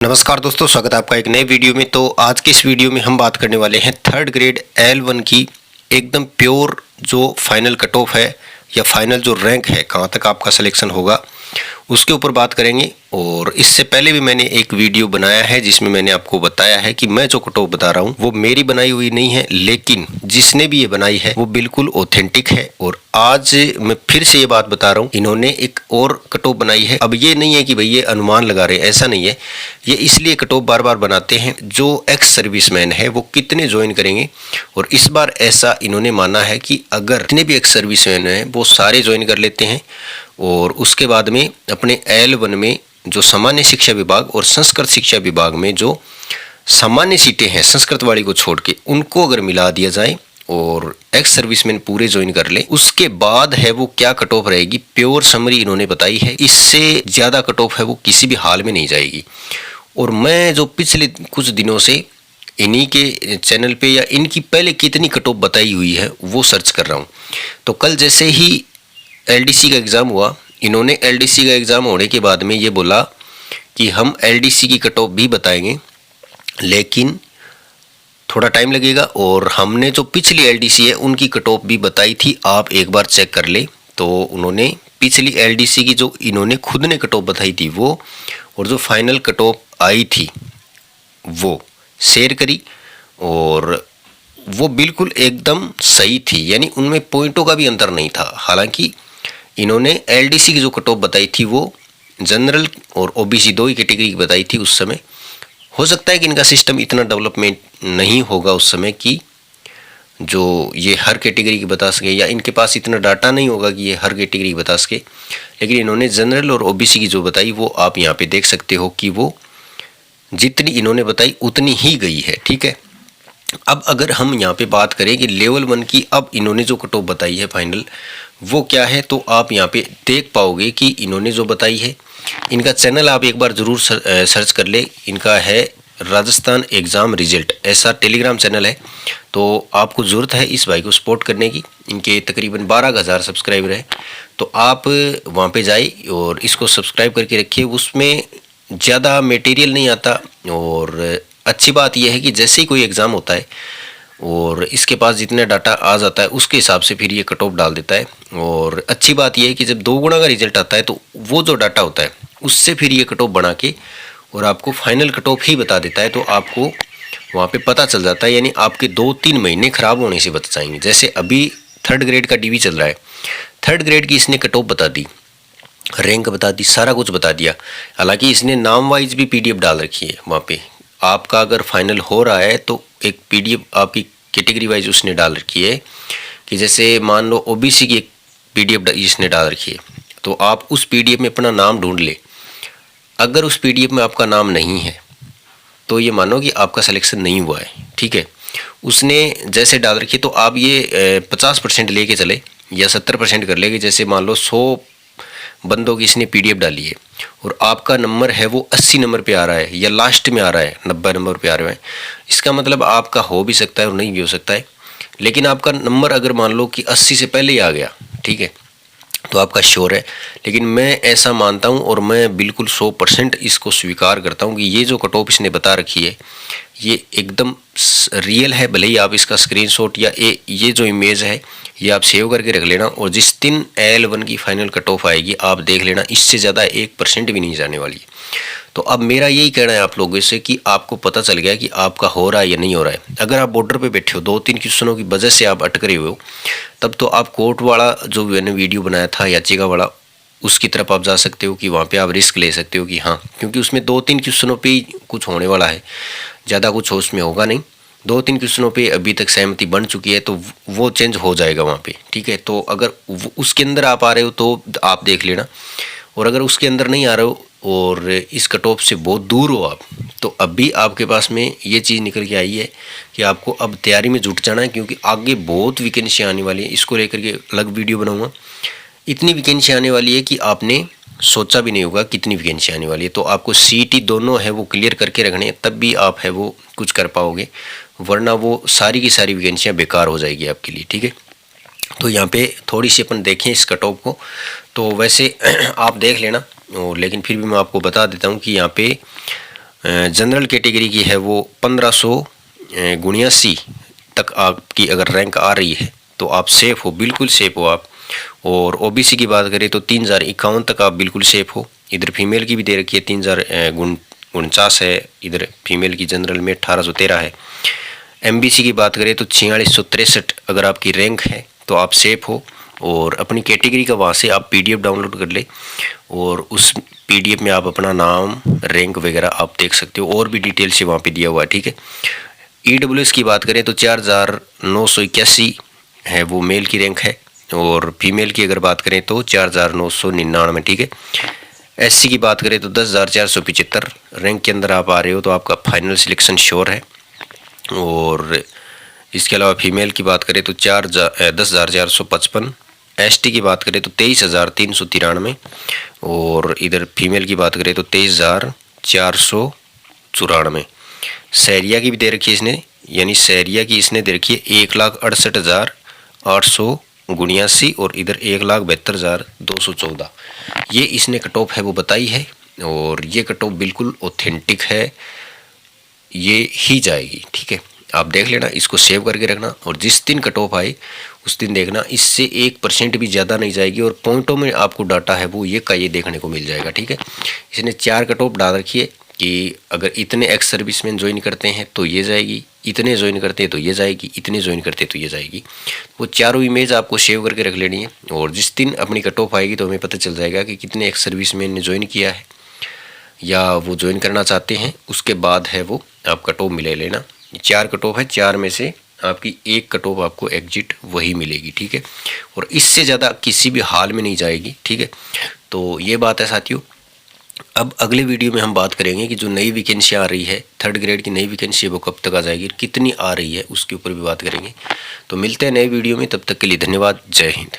नमस्कार दोस्तों, स्वागत है आपका एक नए वीडियो में। तो आज के इस वीडियो में हम बात करने वाले हैं थर्ड ग्रेड L1 की एकदम प्योर जो फाइनल कट ऑफ है या फाइनल जो रैंक है, कहाँ तक आपका सिलेक्शन होगा उसके ऊपर बात करेंगे। और इससे पहले भी मैंने एक वीडियो बनाया है जिसमें मैंने आपको बताया है कि मैं जो कट ऑफ बता रहा हूँ वो मेरी बनाई हुई नहीं है, लेकिन जिसने भी ये बनाई है वो बिल्कुल ऑथेंटिक है। और आज मैं फिर से ये बात बता रहा हूँ, इन्होंने एक और कट ऑफ बनाई है। अब ये नहीं है कि भाई ये अनुमान लगा रहे हैं, ऐसा नहीं है। ये इसलिए कट ऑफ बार बार बनाते हैं जो एक्स सर्विसमैन है वो कितने ज्वाइन करेंगे। और इस बार ऐसा इन्होंने माना है कि अगर जितने भी एक्स सर्विसमैन हैं वो सारे ज्वाइन कर लेते हैं और उसके बाद में अपने L1 में जो सामान्य शिक्षा विभाग और संस्कृत शिक्षा विभाग में जो सामान्य सीटें हैं संस्कृत वाली को छोड़ के, उनको अगर मिला दिया जाए और एक्स सर्विसमैन पूरे ज्वाइन कर ले, उसके बाद है वो क्या कट ऑफ रहेगी। प्योर समरी इन्होंने बताई है, इससे ज़्यादा कट ऑफ है वो किसी भी हाल में नहीं जाएगी। और मैं जो पिछले कुछ दिनों से इन्हीं के चैनल पे या इनकी पहले कितनी कट ऑफ बताई हुई है वो सर्च कर रहा हूँ। तो कल जैसे ही LDC का एग्ज़ाम हुआ, इन्होंने LDC का एग्ज़ाम होने के बाद में ये बोला कि हम LDC की कट ऑफ भी बताएंगे, लेकिन थोड़ा टाइम लगेगा। और हमने जो पिछली LDC है उनकी कट ऑफ भी बताई थी, आप एक बार चेक कर ले। तो उन्होंने पिछली LDC की जो इन्होंने खुद ने कट ऑफ बताई थी वो, और जो फाइनल कट ऑफ आई थी वो शेयर करी, और वो बिल्कुल एकदम सही थी, यानी उनमें पॉइंटों का भी अंतर नहीं था। हालांकि इन्होंने LDC की जो कट ऑफ बताई थी वो जनरल और OBC दो ही कैटेगरी की बताई थी उस समय। हो सकता है कि इनका सिस्टम इतना डेवलपमेंट नहीं होगा उस समय कि जो ये हर कैटेगरी की बता सके, या इनके पास इतना डाटा नहीं होगा कि ये हर कैटेगरी की बता सके। लेकिन इन्होंने जनरल और OBC की जो बताई वो आप यहाँ पे देख सकते हो कि वो जितनी इन्होंने बताई उतनी ही गई है, ठीक है। अब अगर हम यहाँ पे बात करें कि लेवल 1 की अब इन्होंने जो कट ऑफ बताई है फाइनल वो क्या है, तो आप यहाँ पे देख पाओगे कि इन्होंने जो बताई है, इनका चैनल आप एक बार ज़रूर सर्च कर ले। इनका है राजस्थान एग्ज़ाम रिजल्ट, ऐसा टेलीग्राम चैनल है। तो आपको ज़रूरत है इस भाई को सपोर्ट करने की। इनके तकरीबन 12,000 सब्सक्राइबर है, तो आप वहाँ पे जाए और इसको सब्सक्राइब करके रखिए। उसमें ज़्यादा मटेरियल नहीं आता, और अच्छी बात यह है कि जैसे ही कोई एग्ज़ाम होता है और इसके पास जितना डाटा आ जाता है उसके हिसाब से फिर ये कट ऑफ डाल देता है। और अच्छी बात यह है कि जब 2 गुना का रिजल्ट आता है तो वो जो डाटा होता है उससे फिर ये कट ऑफ बना के और आपको फाइनल कट ऑफ ही बता देता है। तो आपको वहाँ पे पता चल जाता है, यानी आपके 2-3 महीने ख़राब होने से बच जाएंगे। जैसे अभी थर्ड ग्रेड का DV चल रहा है, थर्ड ग्रेड की इसने कट ऑफ बता दी, रैंक बता दी, सारा कुछ बता दिया। हालांकि इसने नाम वाइज भी PDF डाल रखी है वहाँ पे। आपका अगर फाइनल हो रहा है तो एक PDF आपकी कैटेगरी वाइज उसने डाल रखी है कि जैसे मान लो OBC की एक PDF इसने डाल रखी है, तो आप उस PDF में अपना नाम ढूंढ ले। अगर उस PDF में आपका नाम नहीं है तो ये मानो कि आपका सिलेक्शन नहीं हुआ है, ठीक है। उसने जैसे डाल रखी है तो आप ये 50% लेके चले या 70% कर ले कि जैसे मान लो 100 बंदों की इसने PDF डाली है और आपका नंबर है वो 80 नंबर पे आ रहा है या लास्ट में आ रहा है 90 नंबर पे आ रहा है, इसका मतलब आपका हो भी सकता है और नहीं भी हो सकता है। लेकिन आपका नंबर अगर मान लो कि 80 से पहले ही आ गया, ठीक है, तो आपका श्योर है। लेकिन मैं ऐसा मानता हूँ और मैं बिल्कुल 100% इसको स्वीकार करता हूँ कि ये जो कट ऑफ इसने बता रखी है ये एकदम रियल है। भले ही आप इसका स्क्रीनशॉट या ये जो इमेज है ये आप सेव करके रख लेना, और जिस दिन L1 की फाइनल कट ऑफ आएगी आप देख लेना, इससे ज़्यादा 1% भी नहीं जाने वाली है। तो अब मेरा यही कहना है आप लोगों से कि आपको पता चल गया कि आपका हो रहा है या नहीं हो रहा है। अगर आप बॉर्डर पे बैठे हो, 2-3 क्वेश्चनों की वजह से आप अटक रहे हो, तब तो आप कोर्ट वाला जो मैंने वीडियो बनाया था याचिका वाला, उसकी तरफ आप जा सकते हो कि वहाँ पे आप रिस्क ले सकते हो कि हाँ, क्योंकि उसमें 2-3 क्वेश्चनों पे ही कुछ होने वाला है, ज़्यादा कुछ उसमें होगा नहीं। 2-3 क्वेश्चनों पे अभी तक सहमति बन चुकी है, तो वो चेंज हो जाएगा वहाँ पे, ठीक है। तो अगर उसके अंदर आप आ रहे हो तो आप देख लेना, और अगर उसके अंदर नहीं आ रहे हो और इस कट ऑफ से बहुत दूर हो आप, तो अभी आपके पास में ये चीज़ निकल के आई है कि आपको अब तैयारी में जुट जाना है, क्योंकि आगे बहुत वैकेंसी आने वाली है। इसको लेकर के अलग वीडियो बनाऊँगा। इतनी वैकेंसी आने वाली है कि आपने सोचा भी नहीं होगा कितनी वैकेंसी आने वाली है। तो आपको CET दोनों है वो क्लियर करके रखने हैं, तब भी आप है वो कुछ कर पाओगे, वरना वो सारी की सारी वैकेंसियाँ बेकार हो जाएगी आपके लिए, ठीक है। तो यहाँ पे थोड़ी सी अपन देखें इस कट ऑफ को, तो वैसे आप देख लेना, और लेकिन फिर भी मैं आपको बता देता हूँ कि यहाँ पे जनरल कैटेगरी की है वो 1579 तक आपकी अगर रैंक आ रही है तो आप सेफ़ हो, बिल्कुल सेफ़ हो आप। और ओबीसी की बात करें तो 3051 तक आप बिल्कुल सेफ़ हो। इधर फीमेल की भी दे रखी है 3049 है, इधर फीमेल की जनरल में 1813 है। एमबीसी की बात करें तो 4663 अगर आपकी रैंक है तो आप सेफ़ हो। और अपनी कैटेगरी का वहाँ से आप पीडीएफ डाउनलोड कर ले और उस पीडीएफ में आप अपना नाम, रैंक वगैरह आप देख सकते हो, और भी डिटेल से वहाँ पे दिया हुआ है, ठीक है। ईडब्ल्यूएस की बात करें तो 4981 है वो मेल की रैंक है, और फीमेल की अगर बात करें तो 4999, ठीक है। एससी की बात करें तो 10,475 रैंक के अंदर आप आ रहे हो तो आपका फाइनल सिलेक्शन श्योर है। और इसके अलावा फीमेल की बात करें तो 10,455, एसटी की बात करें तो 23,393, और इधर फीमेल की बात करें तो 23,494। सहरिया की भी दे रखी है इसने, यानी सहरिया की इसने दे रखी है 1,68,879 और इधर 1,72,214। ये इसने कट ऑफ है वो बताई है, और ये कट ऑफ बिल्कुल ऑथेंटिक है, ये ही जाएगी, ठीक है। आप देख लेना, इसको सेव करके रखना, और जिस दिन कट ऑफ आए उस दिन देखना, इससे 1% भी ज़्यादा नहीं जाएगी, और पॉइंटों में आपको डाटा है वो ये का ये देखने को मिल जाएगा, ठीक है। इसने 4 कट ऑफ डाल रखी है कि अगर इतने एक्स सर्विसमैन ज्वाइन करते हैं तो ये जाएगी, इतने ज्वाइन करते हैं तो ये जाएगी, इतने ज्वाइन करते हैं तो ये जाएगी। वो चारों इमेज आपको सेव करके रख लेनी है, और जिस दिन अपनी कट ऑफ आएगी तो हमें पता चल जाएगा कि कितने एक्स सर्विसमैन ने ज्वाइन किया है या वो ज्वाइन करना चाहते हैं। उसके बाद है वो आप कट ऑफ मिले लेना। 4 कट ऑफ है, 4 में से आपकी 1 कट ऑफ आपको एग्जिट वही मिलेगी, ठीक है। और इससे ज़्यादा किसी भी हाल में नहीं जाएगी, ठीक है। तो ये बात है साथियों। अब अगले वीडियो में हम बात करेंगे कि जो नई वैकेंसी आ रही है, 3rd ग्रेड की नई वैकेंसी है वो कब तक आ जाएगी, कितनी आ रही है उसके ऊपर भी बात करेंगे। तो मिलते हैं नए वीडियो में, तब तक के लिए धन्यवाद। जय हिंद।